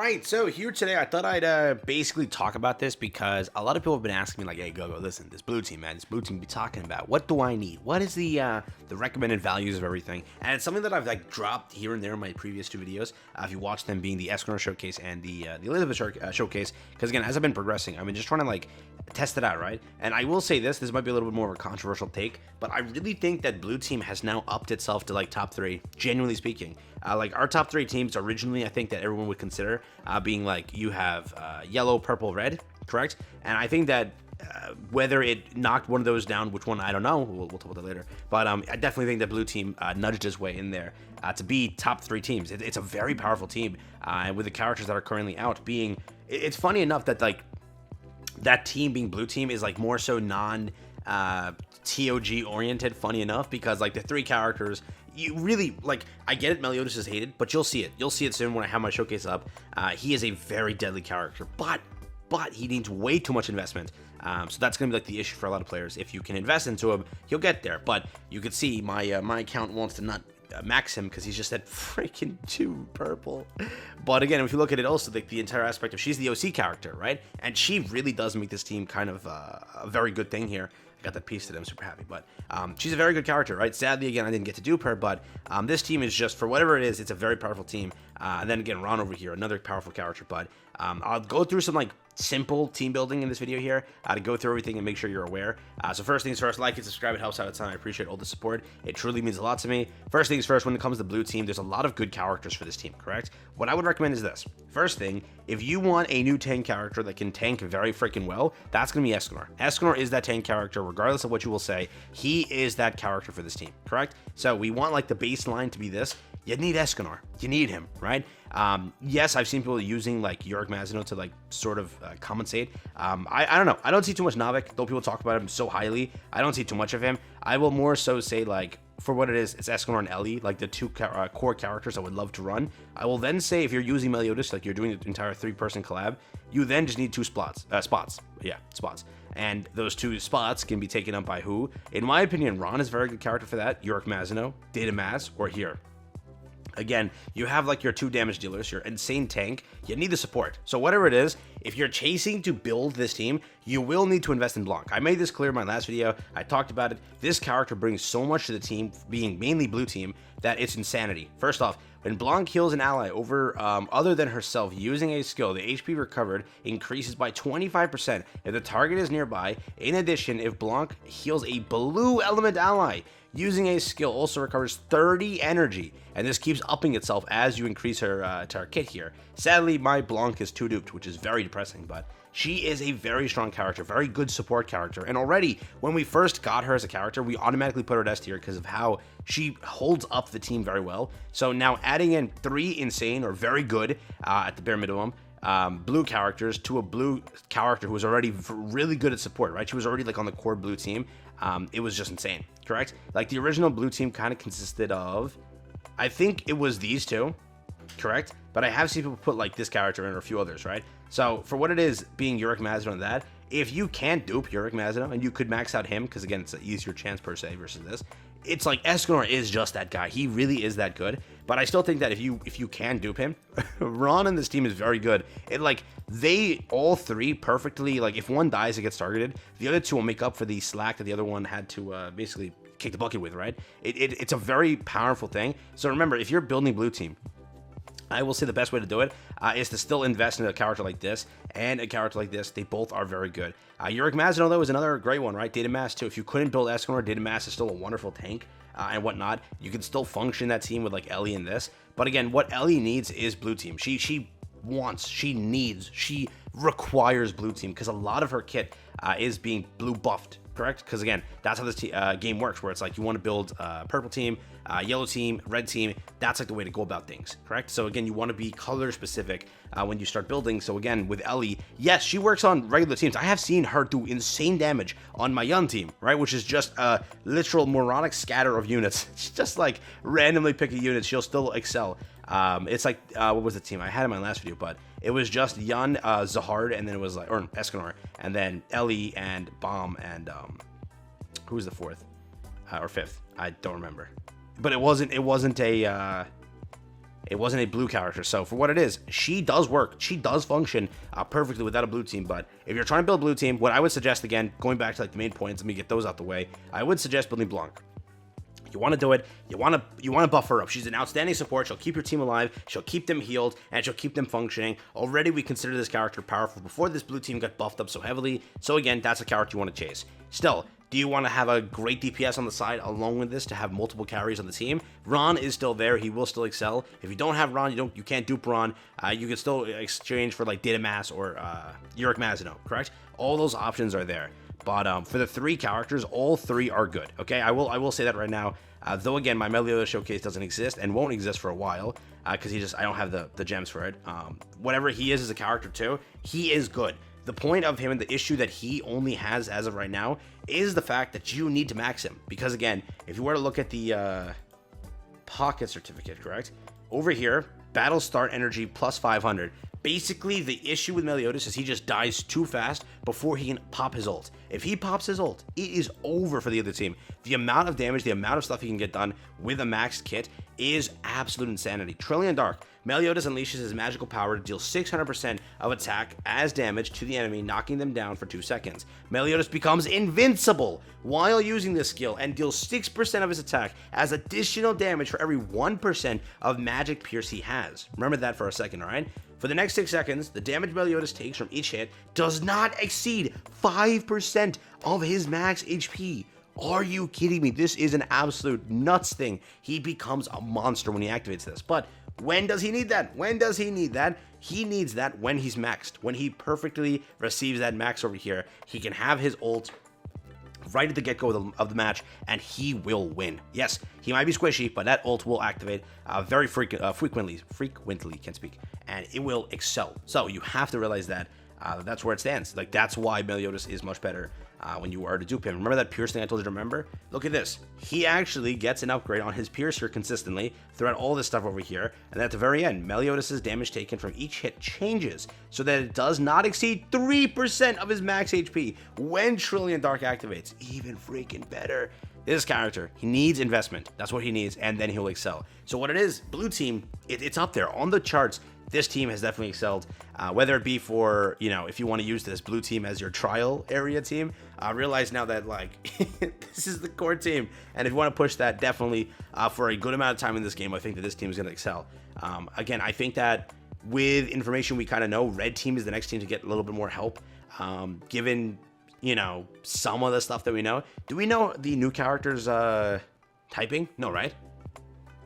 right, so here today, I thought I'd basically talk about this because a lot of people have been asking me, like, hey, go, listen, this blue team, man, this blue team be talking about. What do I need? What is the recommended values of everything? And it's something that I've, like, dropped here and there in my previous two videos. If you watch them being the Escanor showcase and the Elizabeth showcase, because, again, as I've been progressing, I've been just trying to, like, test it out, right? And I will say this might be a little bit more of a controversial take, but I really think that blue team has now upped itself to, like, top 3, genuinely speaking. Like, our top 3 teams originally, I think that everyone would consider being, like, you have yellow, purple, red, correct? And I think that whether it knocked one of those down, which one, I don't know, we'll talk about that later, but I definitely think that blue team nudged his way in there to be top 3 teams. It's a very powerful team, and with the characters that are currently out being, it's funny enough that, like, that team being blue team is, like, more so non TOG oriented, funny enough, because, like, the 3 characters, you really, like, I get it, Meliodas is hated, but you'll see it soon when I have my showcase up. He is a very deadly character, but he needs way too much investment. So that's gonna be, like, the issue for a lot of players. If you can invest into him, he'll get there. But you can see my my account wants to not max him because he's just at freaking 2 purple. But again, if you look at it also, like, the entire aspect of, she's the OC character, right? And she really does make this team kind of a very good thing here. I got that piece today, I'm super happy, but she's a very good character, right? Sadly, again, I didn't get to dupe her, but this team is just, for whatever it is, it's a very powerful team. And then again, Ron over here, another powerful character, but I'll go through some, like, simple team building in this video here to go through everything and make sure you're aware. So first things first, like and subscribe, it helps out a ton. I appreciate all the support. It truly means a lot to me. First things first, when it comes to blue team, there's a lot of good characters for this team, correct? What I would recommend is this. First thing, if you want a new tank character that can tank very freaking well, that's going to be Escanor. Escanor is that tank character, regardless of what you will say. He is that character for this team, correct? So we want, like, the baseline to be this. You need Escanor. You need him, right? Yes, I've seen people using, like, Yorick Mazino to, like, sort of compensate. I don't know. I don't see too much Navik, though people talk about him so highly. I don't see too much of him. I will more so say, like, for what it is, it's Escanor and Ellie, like the 2 core characters I would love to run. I will then say, if you're using Meliodas, like you're doing the entire 3-person collab, you then just need 2 spots. Yeah, spots. And those 2 spots can be taken up by who? In my opinion, Ron is a very good character for that. Yorick Mazino, Data Maz, or here. Again, you have, like, your 2 damage dealers, your insane tank, you need the support. So whatever it is, if you're chasing to build this team, you will need to invest in Blanc. I made this clear in my last video, I talked about it. This character brings so much to the team, being mainly blue team, that it's insanity. First off, when Blanc heals an ally over other than herself using a skill, the HP recovered increases by 25% if the target is nearby. In addition, if Blanc heals a blue element ally using a skill, also recovers 30 energy, and this keeps upping itself as you increase her kit here. Sadly, my Blanc is 2 duped, which is very depressing, but she is a very strong character, very good support character, and already when we first got her as a character, we automatically put her at S tier because of how she holds up the team very well. So now adding in 3 insane or very good at the bare minimum blue characters to a blue character who was already really good at support, right? She was already, like, on the core blue team. It was just insane, correct? Like, the original blue team kind of consisted of, I think it was these 2, correct? But I have seen people put, like, this character in or a few others, right? So for what it is, being Yorick Mazino and that, if you can't dupe Yorick Mazino and you could max out him, because again, it's an easier chance per se versus this, it's like Escanor is just that guy. He really is that good. But I still think that if you can dupe him, Ron and this team is very good. It, like, they all 3 perfectly, like, if one dies, it gets targeted. The other 2 will make up for the slack that the other one had to basically kick the bucket with, right? It's a very powerful thing. So remember, if you're building blue team, I will say the best way to do it is to still invest in a character like this and a character like this. They both are very good. Yorick Mazino, though, is another great one, right? Data Mass, too. If you couldn't build Escanor, Data Mass is still a wonderful tank and whatnot. You can still function that team with, like, Ellie and this. But again, what Ellie needs is blue team. She requires blue team because a lot of her kit is being blue buffed, correct? Because again, that's how this game works, where it's like you want to build purple team, yellow team, red team. That's, like, the way to go about things, correct? So again, you want to be color specific when you start building. So again, with Ellie, yes, she works on regular teams. I have seen her do insane damage on my Yun team, right? Which is just a literal moronic scatter of units. It's just, like, randomly picking units. She'll still excel. It's like, what was the team? I had it in my last video, but it was just Yun, Zahard, and then it was, like, or Escanor, and then Ellie and Bomb, and who was the 4th or 5th? I don't remember. But it wasn't a It wasn't a blue character. So for what it is, she does work. She does function perfectly without a blue team. But if you're trying to build a blue team, what I would suggest, again, going back to like the main points, let me get those out the way. I would suggest building Blanc. You want to do it. You want to buff her up. She's an outstanding support. She'll keep your team alive. She'll keep them healed, and she'll keep them functioning. Already, we consider this character powerful before this blue team got buffed up so heavily. So again, that's a character you want to chase. Still, do you want to have a great DPS on the side along with this to have multiple carries on the team? Ron is still there. He will still excel. If you don't have Ron, you can't dupe Ron. You can still exchange for like Data Mass or Uric Mazino, correct? All those options are there. But for the 3 characters, all 3 are good. Okay, I will say that right now. Though again, my Meliodas showcase doesn't exist and won't exist for a while because I don't have the gems for it. Whatever he is as a character too, he is good. The point of him and the issue that he only has as of right now is the fact that you need to max him. Because again, if you were to look at the pocket certificate, correct? Over here, battle start energy plus 500. Basically, the issue with Meliodas is he just dies too fast before he can pop his ult. If he pops his ult, it is over for the other team. The amount of damage, the amount of stuff he can get done with a maxed kit is absolute insanity. Trillion Dark. Meliodas unleashes his magical power to deal 600% of attack as damage to the enemy, knocking them down for 2 seconds. Meliodas becomes invincible while using this skill and deals 6% of his attack as additional damage for every 1% of magic pierce he has. Remember that for a second, alright? For the next 6 seconds, the damage Meliodas takes from each hit does not exceed 5% of his max HP. Are you kidding me? This is an absolute nuts thing. He becomes a monster when he activates this. But when does he need that? When does he need that? He needs that when he's maxed. When he perfectly receives that max over here, he can have his ult right at the get-go of the match, and he will win. Yes, he might be squishy, but that ult will activate very frequently, can't speak, and it will excel. So you have to realize that that's where it stands. Like, that's why Meliodas is much better when you are to dupe him. Remember that pierce thing I told you to remember? Look at this. He actually gets an upgrade on his pierce here consistently throughout all this stuff over here. And at the very end, Meliodas' damage taken from each hit changes so that it does not exceed 3% of his max HP when Trillion Dark activates. Even freaking better. This character, he needs investment. That's what he needs, and then he'll excel. So what it is, blue team, it's up there on the charts. This team has definitely excelled, whether it be for, if you want to use this blue team as your trial area team. Realize now that, like, this is the core team. And if you want to push that, definitely for a good amount of time in this game, I think that this team is going to excel. Again, I think that with information we kind of know, red team is the next team to get a little bit more help, given, some of the stuff that we know. Do we know the new characters typing? No, right?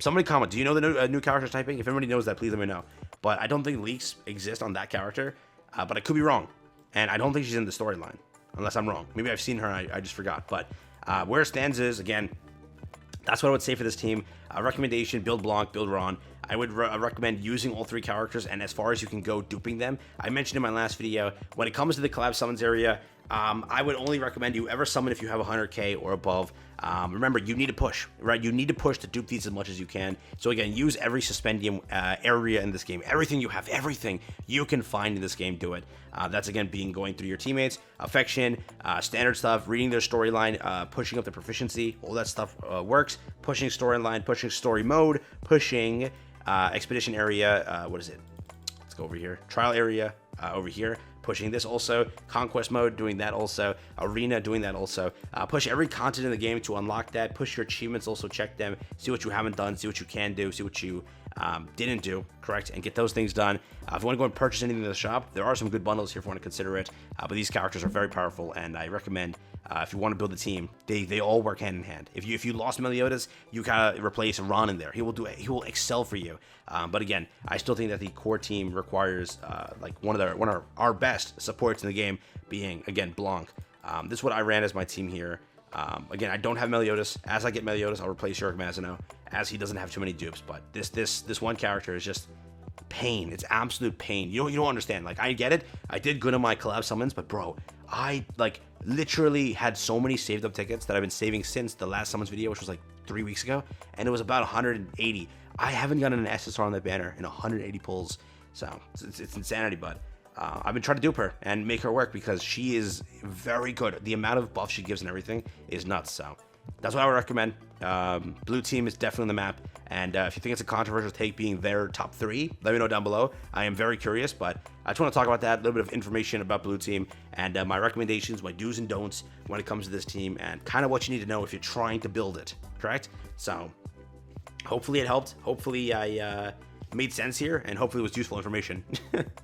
Somebody comment. Do you know the new characters typing? If everybody knows that, please let me know. But I don't think leaks exist on that character. But I could be wrong. And I don't think she's in the storyline. Unless I'm wrong. Maybe I've seen her and I just forgot. But where it stands is, again, that's what I would say for this team. Recommendation, build Blanc, build Ron. I would recommend using all 3 characters, and as far as you can go, duping them. I mentioned in my last video, when it comes to the collab summons area, I would only recommend you ever summon if you have 100k or above. Remember, you need to push, right? You need to push to dupe these as much as you can. So again, use every suspendium area in this game. Everything you have, everything you can find in this game, do it. That's again going through your teammates, affection, standard stuff, reading their storyline, pushing up the proficiency. All that stuff works. Pushing storyline, pushing story mode, pushing expedition area. What is it? Let's go over here. Trial area over here. Pushing this also, conquest mode, doing that also, arena, doing that also. Push every content in the game to unlock that. Push your achievements, also check them, see what you haven't done, see what you can do, see what you didn't do, correct, and get those things done. If you want to go and purchase anything in the shop, there are some good bundles here if you want to consider it, but these characters are very powerful, and I recommend if you want to build a team, they all work hand in hand. If you lost Meliodas, you gotta replace Ron in there. He will excel for you. But again, I still think that the core team requires like one of our best supports in the game being, again, Blanc. This is what I ran as my team here. Again, I don't have Meliodas. As I get Meliodas, I'll replace Uric Mazino, as he doesn't have too many dupes. But this one character is just pain. It's absolute pain. You don't understand. Like, I get it. I did good on my collab summons, but bro, I like literally had so many saved up tickets that I've been saving since the last summons video, which was like 3 weeks ago, and it was about 180. I haven't gotten an SSR on that banner in 180 pulls, so it's insanity. But I've been trying to dupe her and make her work because she is very good. The amount of buff she gives and everything is nuts. So that's what I would recommend. Blue team is definitely on the map. And if you think it's a controversial take being their top 3, let me know down below. I am very curious, but I just want to talk about that, a little bit of information about Blue team, and my recommendations, my do's and don'ts when it comes to this team, and kind of what you need to know if you're trying to build it, correct? So hopefully it helped. Hopefully I made sense here, and hopefully it was useful information.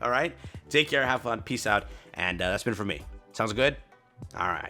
All right? Take care, have fun, peace out, and that's been from me. Sounds good? All right.